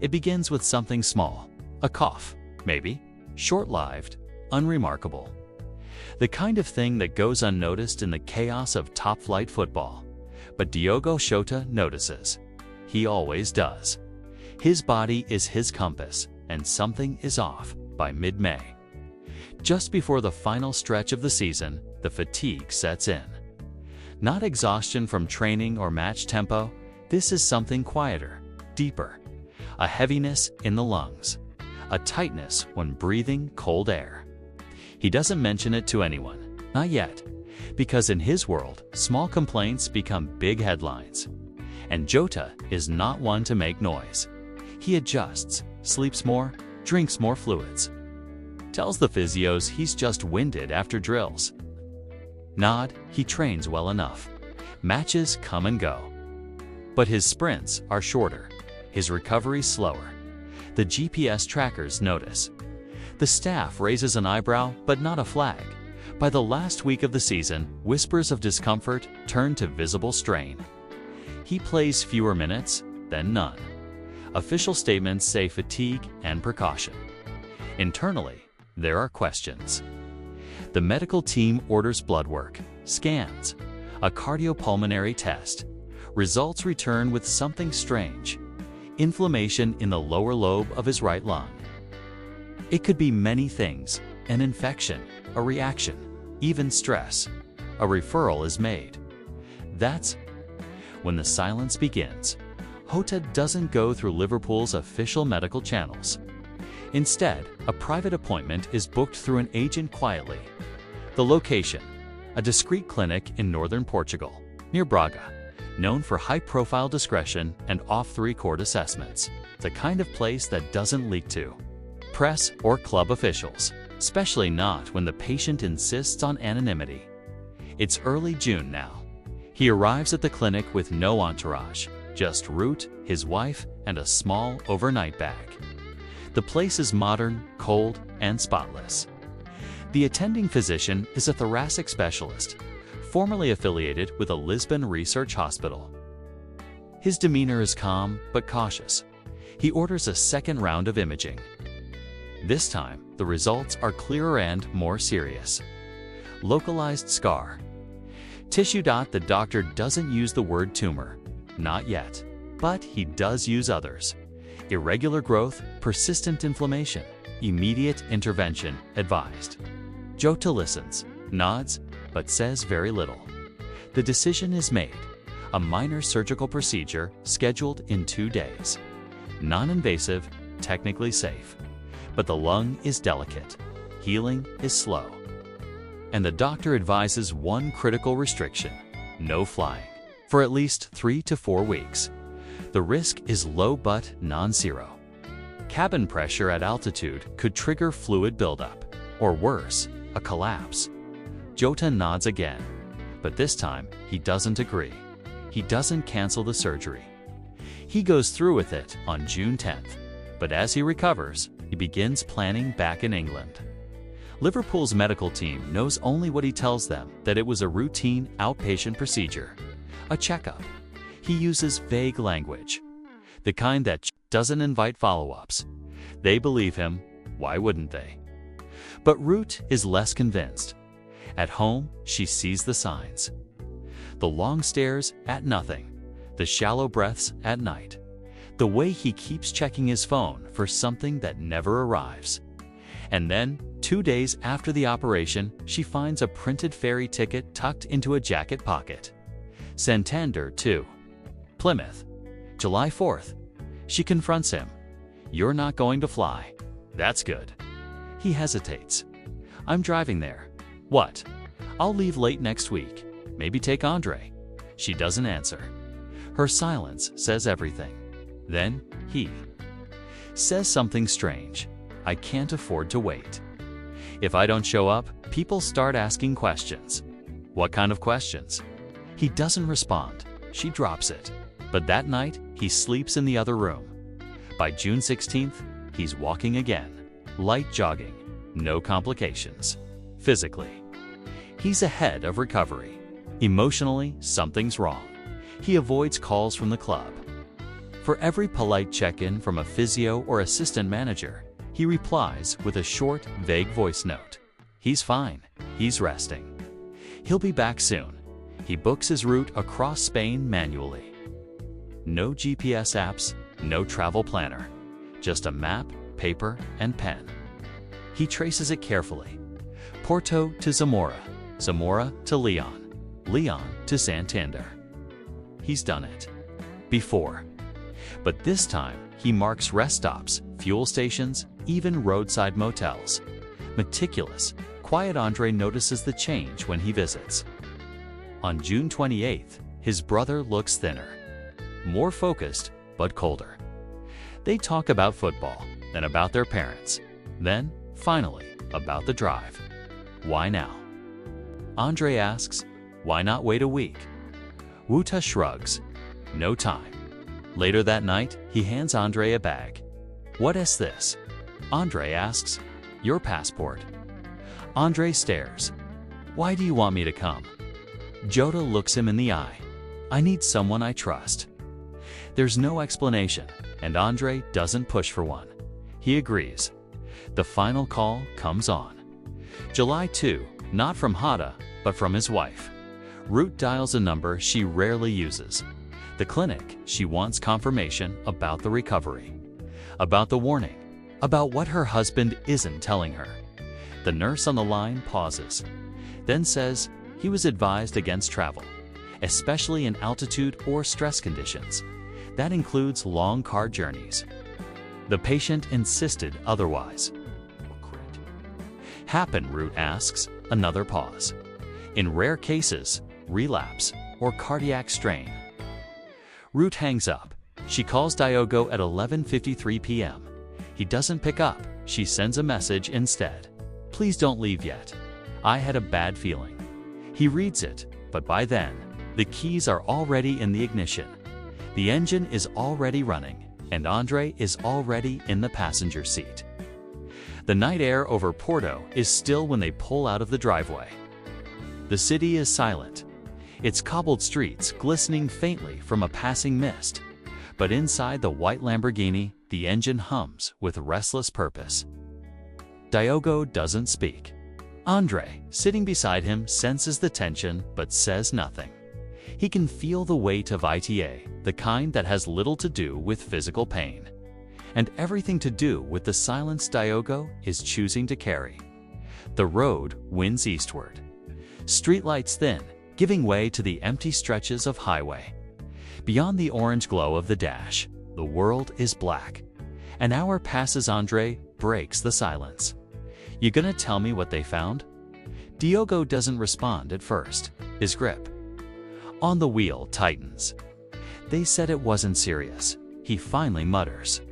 It begins with something small, a cough, maybe, short-lived, unremarkable. The kind of thing that goes unnoticed in the chaos of top-flight football. But Diogo Jota notices. He always does. His body is his compass, and something is off by mid-May. Just before the final stretch of the season, the fatigue sets in. Not exhaustion from training or match tempo, this is something quieter, deeper. A heaviness in the lungs, a tightness when breathing cold air. He doesn't mention it to anyone, not yet, because in his world, small complaints become big headlines. And Jota is not one to make noise. He adjusts, sleeps more, drinks more fluids. Tells the physios he's just winded after drills. Nod, he trains well enough. Matches come and go. But his sprints are shorter, his recovery slower. The GPS trackers notice. The staff raises an eyebrow, but not a flag. By the last week of the season, whispers of discomfort turn to visible strain. He plays fewer minutes, then none. Official statements say fatigue and precaution. Internally, there are questions. The medical team orders blood work, scans, a cardiopulmonary test. Results return with something strange. Inflammation in the lower lobe of his right lung. It could be many things, an infection, a reaction, even stress. A referral is made. That's when the silence begins. Jota doesn't go through Liverpool's official medical channels. Instead, a private appointment is booked through an agent quietly. The location, a discreet clinic in northern Portugal, near Braga, known for high-profile discretion and off-the-record assessments. The kind of place that doesn't leak to press or club officials, especially not when the patient insists on anonymity. It's early June now. He arrives at the clinic with no entourage, just Root, his wife, and a small overnight bag. The place is modern, cold, and spotless. The attending physician is a thoracic specialist, formerly affiliated with a Lisbon research hospital. His demeanor is calm but cautious. He orders a second round of imaging. This time, the results are clearer and more serious. Localized scar. Tissue. The doctor doesn't use the word tumor, not yet, but he does use others. Irregular growth, persistent inflammation, immediate intervention advised. Jota listens, nods, but says very little. The decision is made. A minor surgical procedure scheduled in 2 days. Non-invasive, technically safe. But the lung is delicate. Healing is slow. And the doctor advises one critical restriction: no flying, for at least 3 to 4 weeks. The risk is low but non-zero. Cabin pressure at altitude could trigger fluid buildup, or worse, a collapse. Jota nods again, but this time he doesn't agree. He doesn't cancel the surgery. He goes through with it on June 10th, but as he recovers, he begins planning back in England. Liverpool's medical team knows only what he tells them, that it was a routine outpatient procedure, a checkup. He uses vague language, the kind that doesn't invite follow-ups. They believe him, why wouldn't they? But Root is less convinced. At home, she sees the signs. The long stares at nothing, the shallow breaths at night, the way he keeps checking his phone for something that never arrives. And then, 2 days after the operation, she finds a printed ferry ticket tucked into a jacket pocket. Santander to Plymouth, July 4th. She confronts him. "You're not going to fly." "That's good." He hesitates. "I'm driving there." "What?" "I'll leave late next week. Maybe take Andre." She doesn't answer. Her silence says everything. Then he says something strange. "I can't afford to wait. If I don't show up, people start asking questions." "What kind of questions?" He doesn't respond. She drops it. But that night, he sleeps in the other room. By June 16th, he's walking again. Light jogging. No complications. Physically, he's ahead of recovery. Emotionally, something's wrong. He avoids calls from the club. For every polite check-in from a physio or assistant manager, he replies with a short, vague voice note. He's fine. He's resting. He'll be back soon. He books his route across Spain manually. No GPS apps, no travel planner. Just a map, paper, and pen. He traces it carefully. Porto to Zamora, Zamora to Leon, Leon to Santander. He's done it before. But this time, he marks rest stops, fuel stations, even roadside motels. Meticulous, quiet Andre notices the change when he visits. On June 28th, his brother looks thinner. More focused, but colder. They talk about football, then about their parents, then, finally, about the drive. Why now? Andre asks, why not wait a week? Jota shrugs. No time. Later that night, he hands Andre a bag. What is this? Andre asks, your passport. Andre stares. Why do you want me to come? Jota looks him in the eye. I need someone I trust. There's no explanation, and Andre doesn't push for one. He agrees. The final call comes on. July 2, not from Jota, but from his wife. Ruth dials a number she rarely uses. The clinic she wants confirmation about the recovery. About the warning. About what her husband isn't telling her. The nurse on the line pauses, then says he was advised against travel, especially in altitude or stress conditions. That includes long car journeys. The patient insisted otherwise. Happen, Ruth asks, another pause. In rare cases, relapse or cardiac strain. Ruth hangs up. She calls Diogo at 11:53 p.m. He doesn't pick up. She sends a message instead. Please don't leave yet. I had a bad feeling. He reads it, but by then, the keys are already in the ignition. The engine is already running, and Andre is already in the passenger seat. The night air over Porto is still when they pull out of the driveway. The city is silent, its cobbled streets glistening faintly from a passing mist. But inside the white Lamborghini, the engine hums with restless purpose. Diogo doesn't speak. Andre, sitting beside him, senses the tension but says nothing. He can feel the weight of ITA, the kind that has little to do with physical pain, and everything to do with the silence Diogo is choosing to carry. The road winds eastward. Streetlights thin, giving way to the empty stretches of highway. Beyond the orange glow of the dash, the world is black. An hour passes. Andre breaks the silence. You gonna tell me what they found? Diogo doesn't respond at first. His grip on the wheel tightens. They said it wasn't serious. He finally mutters.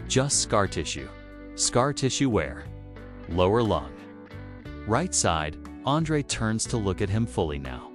Just scar tissue. Scar tissue where? Lower lung. Right side. Andre turns to look at him fully now.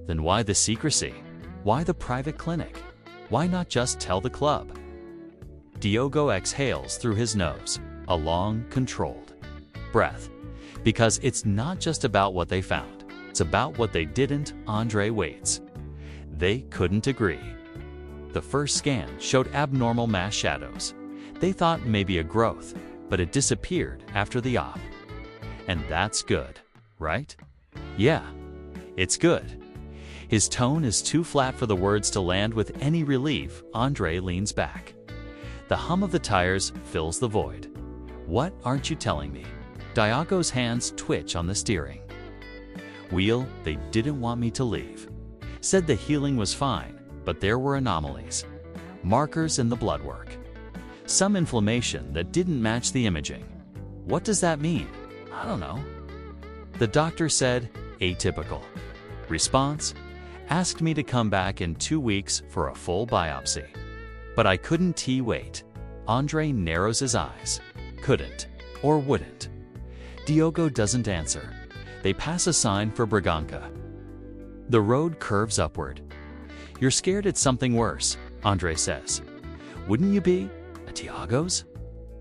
Then why the secrecy? Why the private clinic? Why not just tell the club? Diogo exhales through his nose, a long, controlled breath. Because it's not just about what they found, it's about what they didn't. Andre waits. They couldn't agree. The first scan showed abnormal mass shadows. They thought maybe a growth, but it disappeared after the op. And that's good, right? Yeah, it's good. His tone is too flat for the words to land with any relief. Andre leans back. The hum of the tires fills the void. What aren't you telling me? Diogo's hands twitch on the steering wheel. They didn't want me to leave. Said the healing was fine, but there were anomalies. Markers in the blood work. Some inflammation that didn't match the imaging. What does that mean? I don't know. The doctor said, atypical. Response, asked me to come back in 2 weeks for a full biopsy. But I couldn't wait. Andre narrows his eyes. Couldn't, or wouldn't. Diogo doesn't answer. They pass a sign for Braganca. The road curves upward. You're scared it's something worse, Andre says. Wouldn't you be? A Diogo's?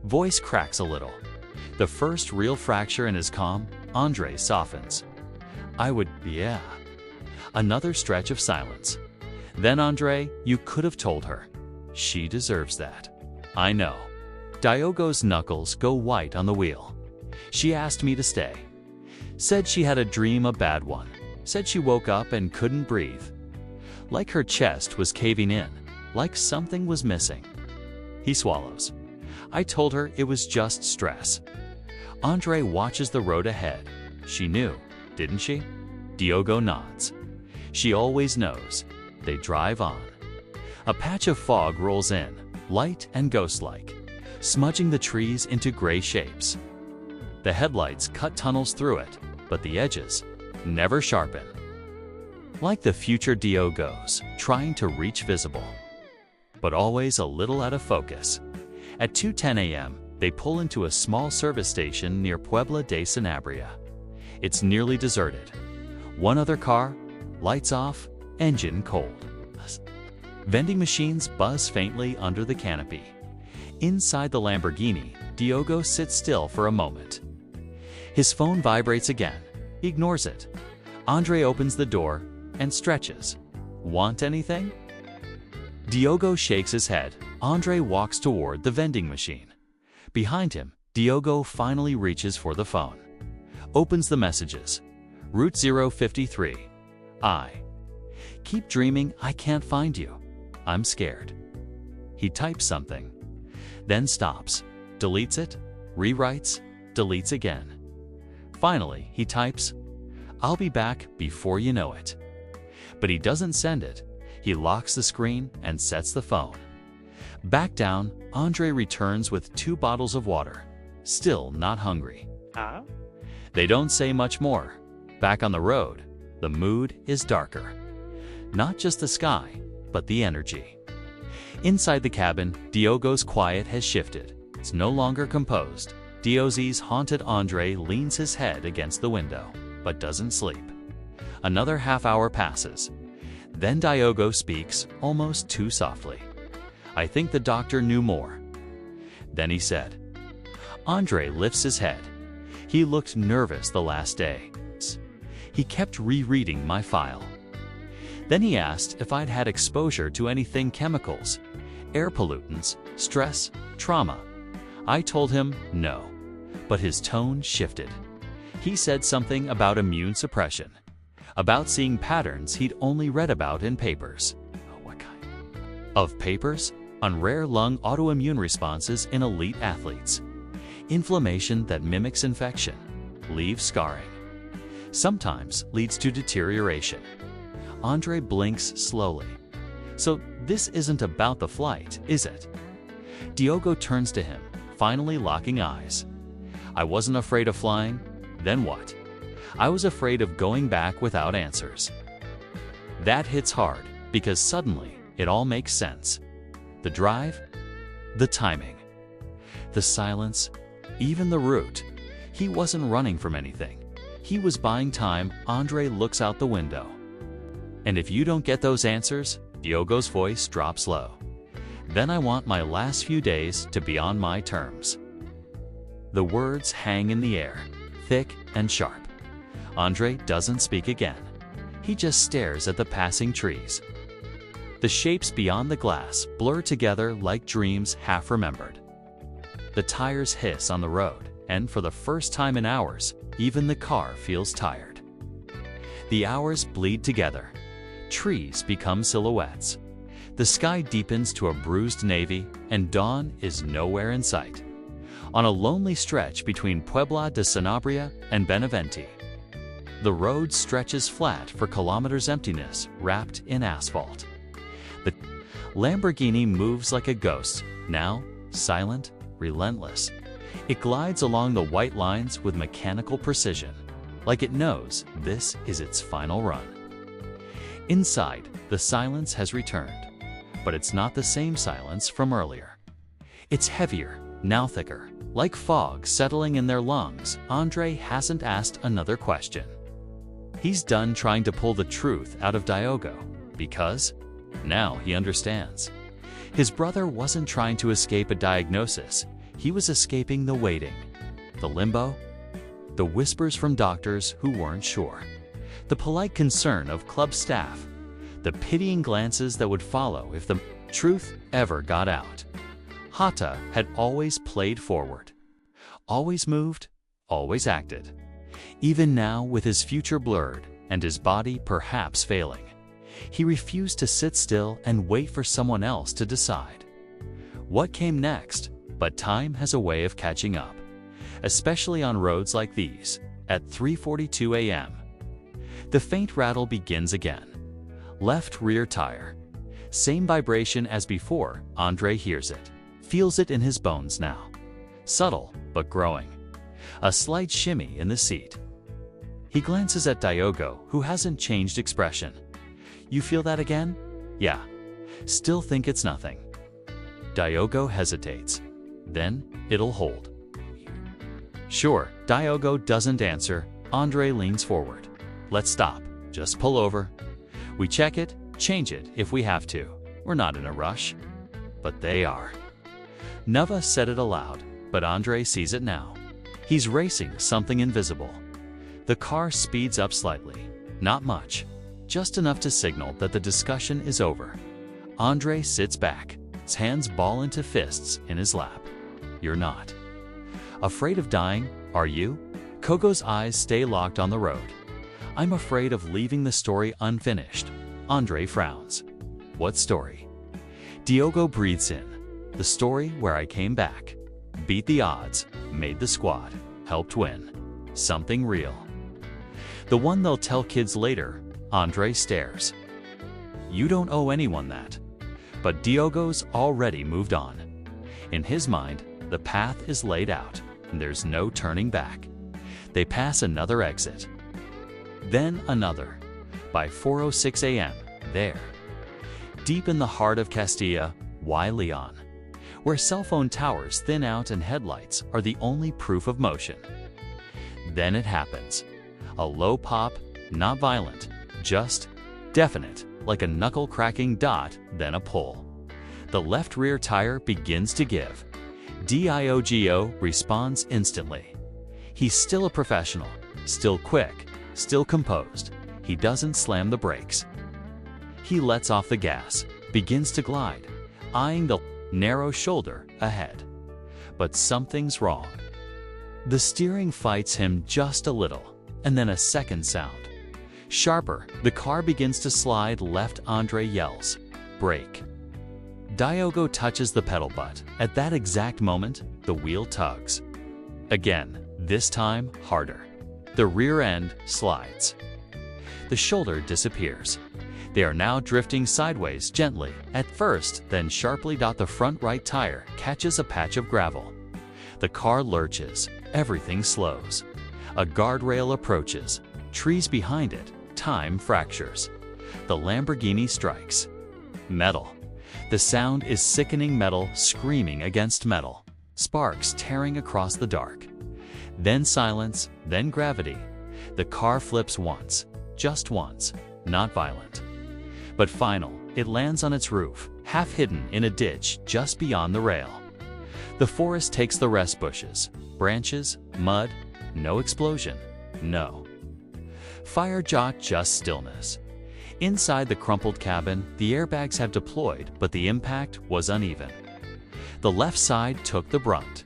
Voice cracks a little. The first real fracture in his calm, Andre softens. I would, yeah. Another stretch of silence. Then Andre, you could have told her. She deserves that. I know. Diogo's knuckles go white on the wheel. She asked me to stay. Said she had a dream, a bad one. Said she woke up and couldn't breathe. Like her chest was caving in, like something was missing. He swallows. I told her it was just stress. Andre watches the road ahead. She knew, didn't she? Diogo nods. She always knows. They drive on. A patch of fog rolls in, light and ghost-like, smudging the trees into gray shapes. The headlights cut tunnels through it, but the edges never sharpen. Like the future Diogos, trying to reach visible, but always a little out of focus. At 2:10 a.m., they pull into a small service station near Puebla de Sanabria. It's nearly deserted. One other car, lights off, engine cold. Vending machines buzz faintly under the canopy. Inside the Lamborghini, Diogo sits still for a moment. His phone vibrates again. He ignores it. Andre opens the door and stretches. Want anything? Diogo shakes his head. Andre walks toward the vending machine. Behind him, Diogo finally reaches for the phone. Opens the messages. Route 053. I. Keep dreaming, I can't find you. I'm scared. He types something, then stops, deletes it, rewrites, deletes again. Finally, he types, I'll be back before you know it. But he doesn't send it. He locks the screen and sets the phone. Back down, Andre returns with 2 bottles of water, still not hungry. They don't say much more. Back on the road, the mood is darker. Not just the sky, but the energy. Inside the cabin, Diogo's quiet has shifted. It's no longer composed. Diogo's haunted Andre leans his head against the window, but doesn't sleep. Another half hour passes. Then Diogo speaks, almost too softly. I think the doctor knew more. Then he said. Andre lifts his head. He looked nervous the last day. He kept rereading my file. Then he asked if I'd had exposure to anything chemicals, air pollutants, stress, trauma. I told him no, but his tone shifted. He said something about immune suppression, about seeing patterns he'd only read about in papers. What kind? Of papers? On rare lung autoimmune responses in elite athletes. Inflammation that mimics infection, leaves scarring. Sometimes leads to deterioration. Andre blinks slowly. So this isn't about the flight, is it? Diogo turns to him, finally locking eyes. I wasn't afraid of flying. Then what? I was afraid of going back without answers. That hits hard, because suddenly it all makes sense. The drive, the timing, the silence, even the route. He wasn't running from anything. He was buying time. Andre looks out the window. And if you don't get those answers, Diogo's voice drops low. Then I want my last few days to be on my terms. The words hang in the air, thick and sharp. Andre doesn't speak again. He just stares at the passing trees. The shapes beyond the glass blur together like dreams half remembered. The tires hiss on the road, and for the first time in hours, even the car feels tired. The hours bleed together. Trees become silhouettes. The sky deepens to a bruised navy, and dawn is nowhere in sight. On a lonely stretch between Puebla de Sanabria and Benavente, the road stretches flat for kilometers, emptiness wrapped in asphalt. The Lamborghini moves like a ghost, now silent, relentless. It glides along the white lines with mechanical precision, like it knows this is its final run. Inside, the silence has returned, but it's not the same silence from earlier. It's heavier, now thicker, like fog settling in their lungs. Andre hasn't asked another question. He's done trying to pull the truth out of Diogo, because now he understands. His brother wasn't trying to escape a diagnosis. He was escaping the waiting, the limbo, the whispers from doctors who weren't sure, the polite concern of club staff, the pitying glances that would follow if the truth ever got out. Jota had always played forward, always moved, always acted. Even now, with his future blurred and his body perhaps failing, he refused to sit still and wait for someone else to decide. What came next? But time has a way of catching up, especially on roads like these, at 3:42 a.m. The faint rattle begins again. Left rear tire. Same vibration as before. Andre hears it, feels it in his bones now. Subtle, but growing. A slight shimmy in the seat. He glances at Diogo, who hasn't changed expression. You feel that again? Yeah. Still think it's nothing. Diogo hesitates. Then it'll hold. Sure, Diogo doesn't answer. Andre leans forward. Let's stop. Just pull over. We check it, change it if we have to. We're not in a rush. But they are. Nova said it aloud, but Andre sees it now. He's racing something invisible. The car speeds up slightly. Not much. Just enough to signal that the discussion is over. Andre sits back. His hands ball into fists in his lap. You're not. Afraid of dying, are you? Kogo's eyes stay locked on the road. I'm afraid of leaving the story unfinished. Andre frowns. What story? Diogo breathes in. The story where I came back. Beat the odds, made the squad, helped win. Something real. The one they'll tell kids later. Andre stares. You don't owe anyone that. But Diogo's already moved on. In his mind, the path is laid out, and there's no turning back. They pass another exit. Then another. By 4:06 a.m., there. Deep in the heart of Castilla, Y Leon, where cell phone towers thin out and headlights are the only proof of motion. Then it happens. A low pop, not violent, just definite, like a knuckle-cracking dot, then a pull. The left rear tire begins to give. Diogo responds instantly. He's still a professional, still quick, still composed. He doesn't slam the brakes. He lets off the gas, begins to glide, eyeing the narrow shoulder ahead. But something's wrong. The steering fights him just a little, and then a second sound. Sharper, the car begins to slide left. Andre yells, "Brake." Diogo touches the pedal butt. At that exact moment, the wheel tugs. Again, this time harder. The rear end slides. The shoulder disappears. They are now drifting sideways gently at first, then sharply. The front right tire catches a patch of gravel. The car lurches. Everything slows. A guardrail approaches. Trees behind it. Time fractures. The Lamborghini strikes. Metal. The sound is sickening, metal screaming against metal. Sparks tearing across the dark. Then silence, then gravity. The car flips once. Just once. Not violent. But final. It lands on its roof, half hidden in a ditch just beyond the rail. The forest takes the rest. Bushes, branches, mud. No explosion. No fire. Just stillness. Inside the crumpled cabin, the airbags have deployed, but the impact was uneven. The left side took the brunt.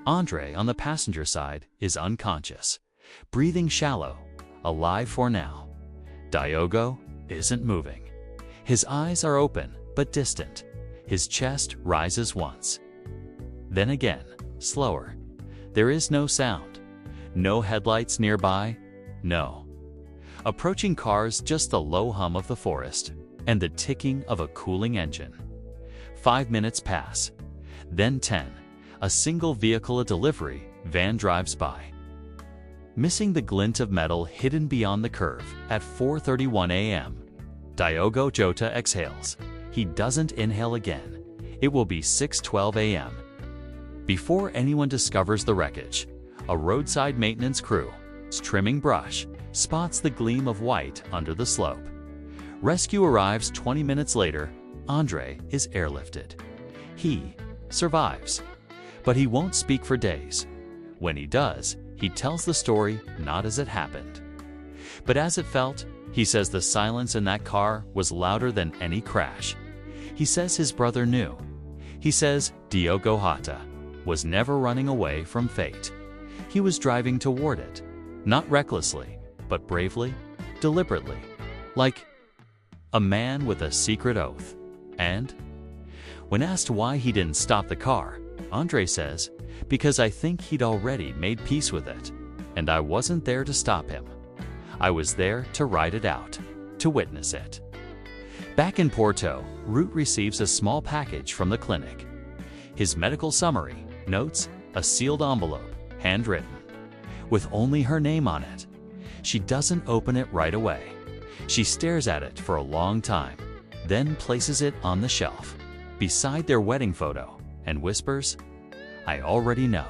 Andre, on the passenger side, is unconscious, breathing shallow, alive for now. Diogo isn't moving. His eyes are open, but distant. His chest rises once. Then again, slower. There is no sound. No headlights nearby. No approaching cars, just the low hum of the forest and the ticking of a cooling engine. 5 minutes pass. Then 10. A single vehicle, a delivery van, drives by. Missing the glint of metal hidden beyond the curve at 4:31 a.m. Diogo Jota exhales. He doesn't inhale again. It will be 6:12 a.m. Before anyone discovers the wreckage. A roadside maintenance crew, trimming brush, spots the gleam of white under the slope. Rescue arrives 20 minutes later. Andre is airlifted. He survives, but he won't speak for days. When he does, he tells the story not as it happened, but as it felt. He says the silence in that car was louder than any crash. He says his brother knew. He says Diogo Jota was never running away from fate. He was driving toward it, not recklessly, but bravely, deliberately, like a man with a secret oath. And when asked why he didn't stop the car, Andre says, "Because I think he'd already made peace with it, and I wasn't there to stop him. I was there to ride it out, to witness it." Back in Porto, Ruth receives a small package from the clinic. His medical summary notes a sealed envelope, handwritten, with only her name on it. She doesn't open it right away. She stares at it for a long time, then places it on the shelf, beside their wedding photo, and whispers, "I already know."